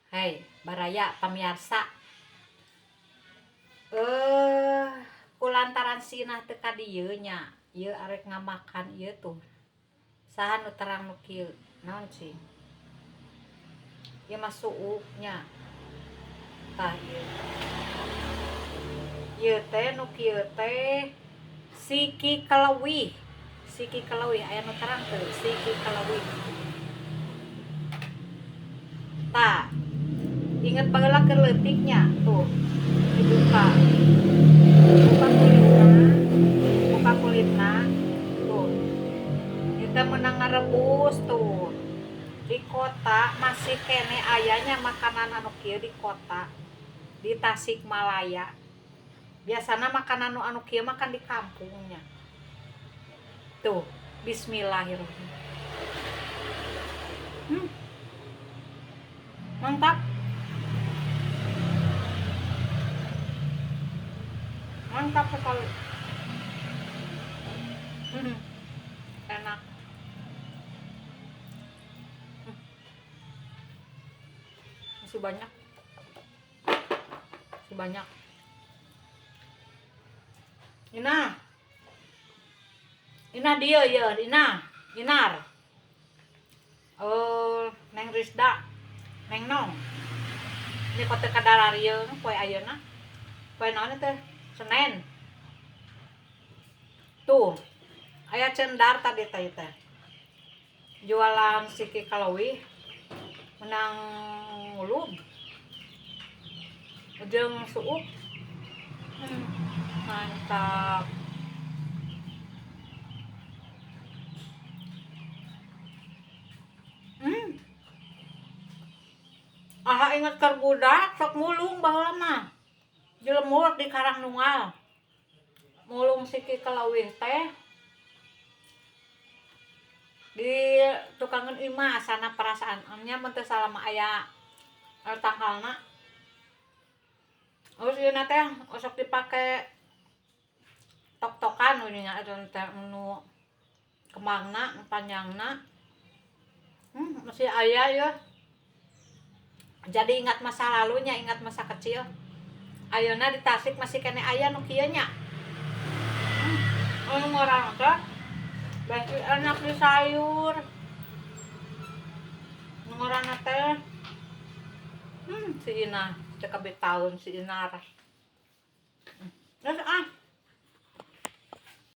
Hai, baraya pamirsa. Kulantaran sinah teu ka dieu nya. Ieu arek ngamakan ieu tuh. Saha nu terang nu kieu? Naon sih? Ieu mah suuknya. Tah ieu. Ieu teh nu kieu teh siki kelewih. Siki kelewih aya nu terang teu? Siki kelewih. Tah. Ingat baheula keur leutiknya tuh. Dibuka. Buka kulitna tuh. Kita menang ngarebus tuh. Di kota masih kene ayanya makanan anu kieu di kota. Di Tasikmalaya. Biasana makanan anu kieu makan di kampungnya. Tuh, bismillahirrahmanirrahim. Mantap. Mantap sekali. Enak. Masih banyak. Ina dia ya, Inar. Neng Rizda, Neng Nong. Ini kota kadararieu poe ayeuna. Poe naon teh? Senen. Tuh. Aya cendar tadi teh. Jualan siki kalawih. Menang ulum. Jeung suuk. Mantap. Aha inget keur budak sok mulung baheula mah. Dilemur di Karangnunggal. Mulung siki kalawih teh di tukangan imah sana perasaan nya mun teu salah mah aya tangkalna. Terus ieu teh sok dipake tok-tokan we nya teh nu kemangna nu panjangna. Masih aya ya. Jadi ingat masa lalunya, ingat masa kecil. Ayeuna di Tasik masih kene aya nu kieu nya. Anu ngorang teh besi enak di sayur. Nu ngorangna teh si Inah, teu kabeh taun si Inar. Terus